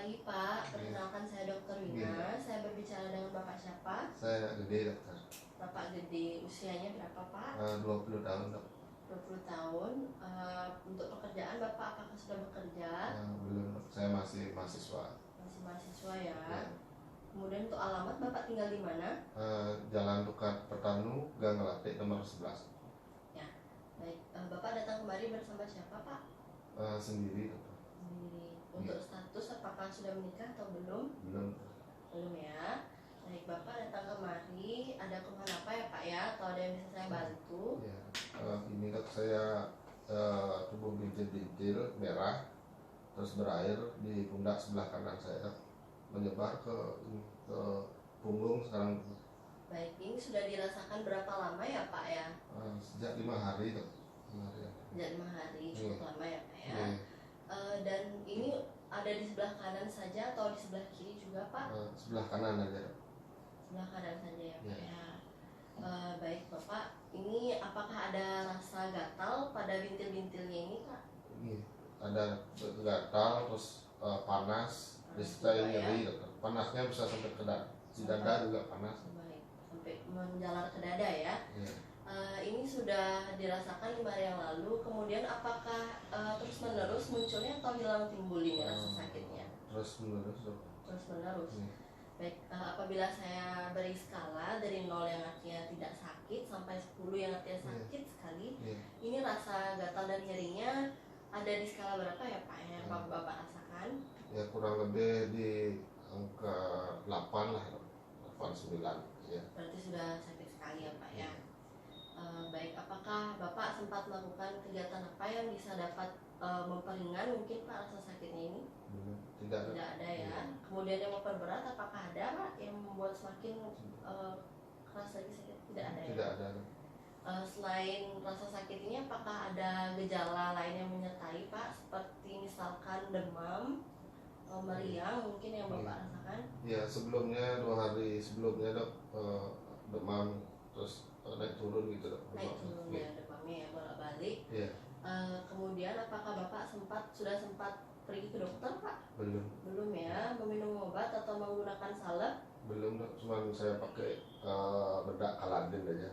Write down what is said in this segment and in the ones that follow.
pagi Pak, Iya. perkenalkan saya Dr. Wina. Iya. Saya berbicara dengan Bapak siapa? Saya Gede dokter. Bapak Gede, usianya berapa Pak? 20 tahun dok. 20 tahun. Untuk pekerjaan Bapak apakah sudah bekerja? Belum dok. Saya masih mahasiswa. Masih mahasiswa ya. Ya. Kemudian untuk alamat Bapak tinggal di mana? Jalan Tukar Pertanu, Gang Melati nomor 11. Ya, baik. Bapak datang kemari bersama siapa Pak? Sendiri dokter. Sendiri. Untuk status apakah sudah menikah atau belum? Belum. Belum ya. Baik, Bapak datang kemari, ada keluhan apa ya Pak ya? Atau ada yang bisa saya bantu? Ya. Ini dok, saya tubuh bintil-bintil merah, terus berair di pundak sebelah kanan saya, menyebar ke punggung sekarang. Baik, ini sudah dirasakan berapa lama ya Pak ya? Sejak 5 hari dok. 5 hari. Sejak 5 hari, cukup Iya. lama ya Pak ya. Iya. Dan ini ada di sebelah kanan saja atau di sebelah kiri juga Pak? Sebelah kanan aja dok. Sebelah kanan saja ya Pak Iya. ya. Baik Bapak, ini apakah ada rasa gatal pada bintil-bintilnya ini Pak? Ini ada gatal, terus panas, disertai juga ya. nyeri dokter. Panasnya bisa sampai ke dada, di dada juga panas. Baik, sampai menjalar ke dada ya. Iya. Ini sudah dirasakan 5 hari yang lalu, kemudian apakah terus menerus munculnya atau hilang timbul ini rasa sakitnya? Terus menerus dokter. Terus menerus. Iya. Baik, apabila saya beri skala dari 0 yang artinya tidak sakit sampai 10 yang artinya sakit sekali, Iya. ini rasa gatal dan nyerinya ada di skala berapa ya Pak yang Bapak rasakan? Ya kurang lebih di angka 8 lah, 8 9 ya. Berarti sudah sakit sekali ya Pak ya. Baik, apakah Bapak sempat melakukan kegiatan apa yang bisa dapat memperingan mungkin Pak rasa sakitnya ini? Belum. Tidak Tidak ada ya. Iya. Kemudian yang memperberat apakah ada Pak yang membuat semakin keras lagi sakit? Tidak ada ya. Tidak ada. Selain rasa sakit ini apakah ada gejala lain yang menyertai Pak seperti misalkan demam, meriang mungkin yang Bapak rasakan? Ya sebelumnya 2 hari sebelumnya dok, demam, terus naik turun gitu dok. Naik turun ya demamnya ya bolak-balik. Iya. Kemudian apakah Bapak sudah sempat pergi ke dokter Pak? Belum ya. Meminum obat atau menggunakan salep? Belum dok, cuma saya pakai bedak Kaladin aja.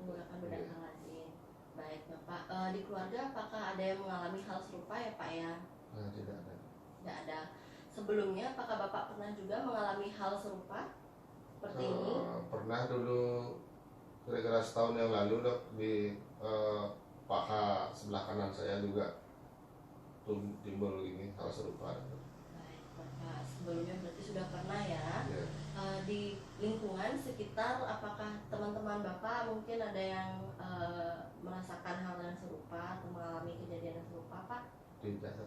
Menggunakan bedak Kaladin. Baik Bapak, di keluarga apakah ada yang mengalami hal serupa ya Pak ya? Tidak ada. Tidak ada. Sebelumnya apakah Bapak pernah juga mengalami hal serupa seperti ini? Pernah dulu kira-kira setahun yang lalu dok, di paha sebelah kanan saya juga timbul ini hal serupa. Baik Bapak, sebelumnya berarti sudah pernah ya. Ya. Di lingkungan sekitar apakah teman-teman Bapak mungkin ada yang merasakan hal yang serupa atau mengalami kejadian yang serupa Pak? Tidak ada.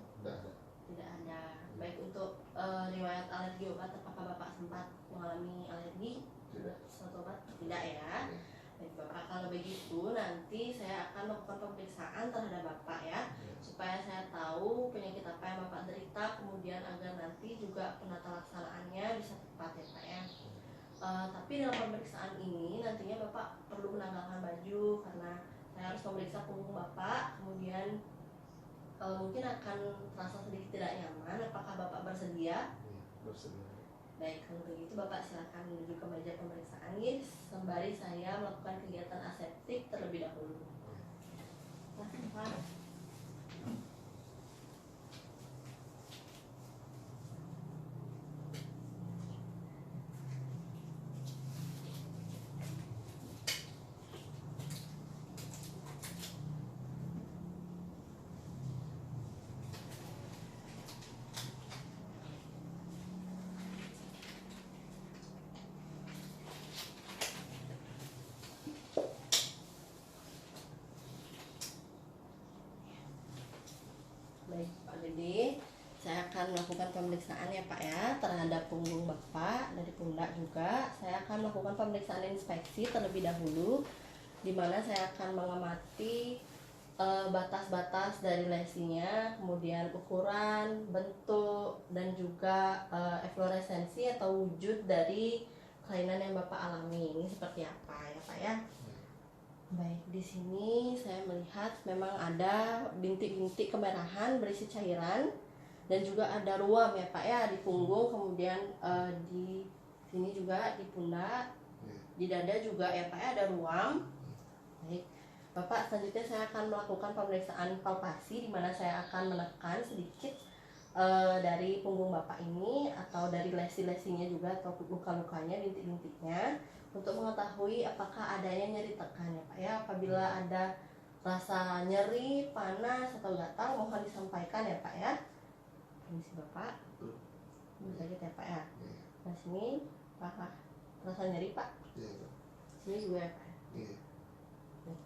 Tidak ada. Baik, untuk riwayat alergi obat apakah Bapak sempat mengalami alergi? Tidak. Suatu obat? Tidak ya. Baik Bapak, kalau begitu nanti saya akan melakukan pemeriksaan terhadap Bapak ya, supaya saya tahu penyakit apa yang Bapak derita, kemudian agar nanti juga penata laksanaannya bisa tepat ya Pak ya. Tapi dalam pemeriksaan ini nantinya Bapak perlu menanggalkan baju karena saya harus memeriksa punggung Bapak, kemudian mungkin akan terasa sedikit tidak nyaman. Apakah Bapak bersedia? Bersedia. Baik, kalau begitu Bapak silakan menuju ke meja pemeriksaan ya, sembari saya melakukan kegiatan aseptik terlebih dahulu. Silakan Pak. Baik Pak Gede, saya akan melakukan pemeriksaan ya Pak ya terhadap punggung Bapak, dari pundak juga. Saya akan melakukan pemeriksaan inspeksi terlebih dahulu, di mana saya akan mengamati batas-batas dari lesinya, kemudian ukuran, bentuk, dan juga efloresensi atau wujud dari kelainan yang Bapak alami ini seperti apa ya Pak ya. Baik, di sini saya melihat memang ada bintik-bintik kemerahan berisi cairan dan juga ada ruam ya Pak ya di punggung, kemudian di sini juga di pundak, di dada juga ya Pak ya ada ruam. Baik, Bapak, selanjutnya saya akan melakukan pemeriksaan palpasi di mana saya akan menekan sedikit dari punggung Bapak ini atau dari lesi-lesinya juga atau luka-lukanya, bintik-bintiknya, untuk mengetahui apakah adanya nyeri tekan ya Pak ya. Apabila ada rasa nyeri, panas atau gatal mohon disampaikan ya Pak ya. Permisi Bapak. Sakit ya Pak ya. Nah sini Pak, rasa nyeri Pak. Sini juga ya Pak.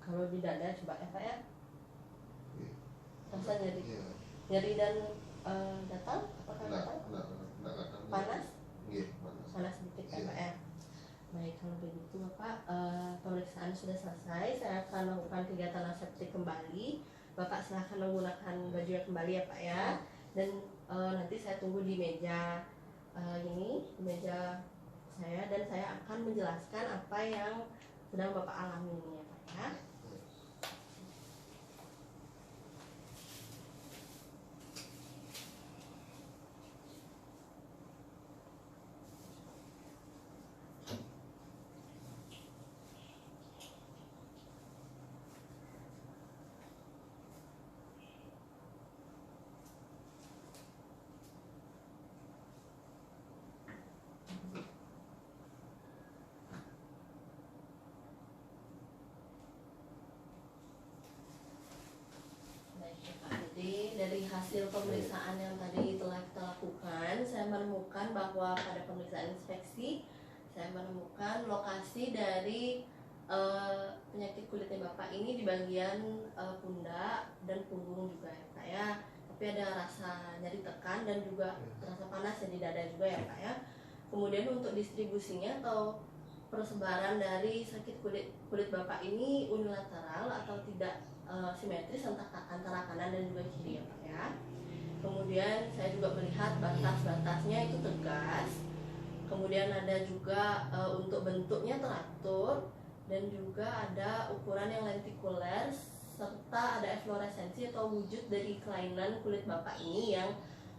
Kalau di dada coba ya Pak ya. Rasa nyeri. Nyeri dan gatal? Apakah gatal? Panas? Panas sedikit ya Pak ya. Baik, kalau begitu Bapak, pemeriksaan sudah selesai. Saya akan melakukan kegiatan aseptik kembali. Bapak silahkan menggunakan bajunya kembali ya Pak ya. Dan nanti saya tunggu di meja ini, di meja saya, dan saya akan menjelaskan apa yang sedang Bapak alami ini ya Pak ya. Jadi dari hasil pemeriksaan yang tadi telah kita lakukan, saya menemukan bahwa pada pemeriksaan inspeksi saya menemukan lokasi dari penyakit kulitnya Bapak ini di bagian pundak dan punggung juga ya Pak ya. Tapi ada rasa nyeri tekan dan juga terasa panas ya di dada juga ya Pak ya. Kemudian untuk distribusinya atau persebaran dari sakit kulit Bapak ini unilateral atau tidak simetris antara kanan dan juga kiri ya Pak ya. Kemudian saya juga melihat batas-batasnya itu tegas. Kemudian ada juga untuk bentuknya teratur dan juga ada ukuran yang lentikuler serta ada efloresensi atau wujud dari kelainan kulit Bapak ini yang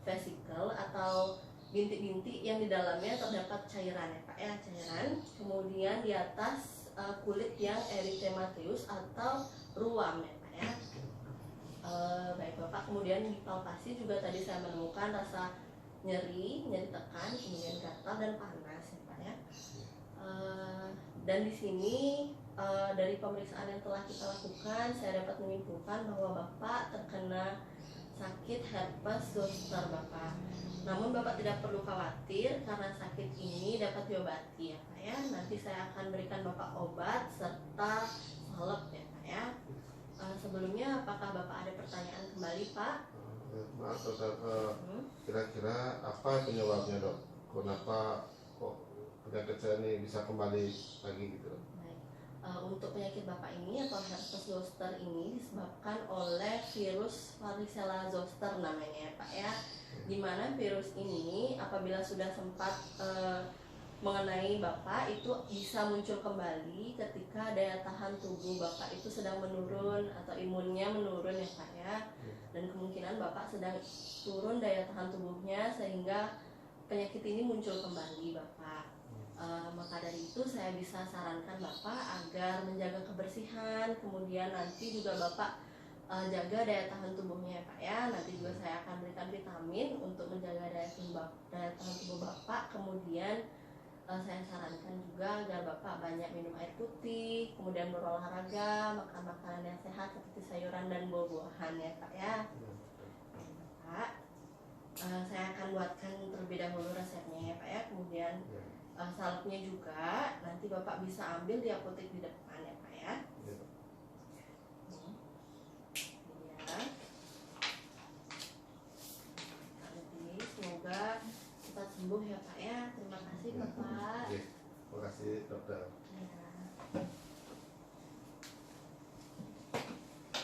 vesikel atau bintik-bintik yang di dalamnya terdapat cairan ya Pak ya, cairan. Kemudian di atas kulit yang erythematosus atau ruam ya Pak ya. Baik Bapak, kemudian di palpasi juga tadi saya menemukan rasa nyeri tekan, kemudian gatal dan panas ya Pak ya. Dan di sini dari pemeriksaan yang telah kita lakukan, saya dapat menyimpulkan bahwa Bapak terkena sakit herpes zoster Bapak. Namun Bapak tidak perlu khawatir karena sakit ini dapat diobati ya Pak ya. Nanti saya akan berikan Bapak obat serta salep ya Pak ya. Sebelumnya apakah Bapak ada pertanyaan kembali Pak? Maaf Dokter, kira-kira apa penyebabnya Dok? Kenapa kok penyakit saya ini bisa kembali lagi gitu? Baik. Untuk penyakit Bapak ini atau herpes zoster ini disebabkan oleh virus varicella zoster namanya ya Pak ya. Dimana virus ini apabila sudah sempat mengenai Bapak itu bisa muncul kembali ketika daya tahan tubuh Bapak itu sedang menurun atau imunnya menurun ya Pak ya. Dan kemungkinan Bapak sedang turun daya tahan tubuhnya sehingga penyakit ini muncul kembali Bapak. Maka dari itu saya bisa sarankan Bapak agar menjaga kebersihan, kemudian nanti juga Bapak jaga daya tahan tubuhnya ya Pak ya. Nanti juga saya akan berikan vitamin untuk menjaga daya tahan tubuh Bapak. Kemudian saya sarankan juga agar Bapak banyak minum air putih, kemudian berolahraga, makan makanan yang sehat seperti sayuran dan buah-buahan ya Pak ya. Bapak, saya akan buatkan terlebih dahulu resepnya ya Pak ya. Kemudian salepnya juga nanti Bapak bisa ambil di apotek di depan ya Pak ya. Semoga cepat sembuh ya Pak ya. Terima kasih Bapak. Terima kasih Dokter. Ya.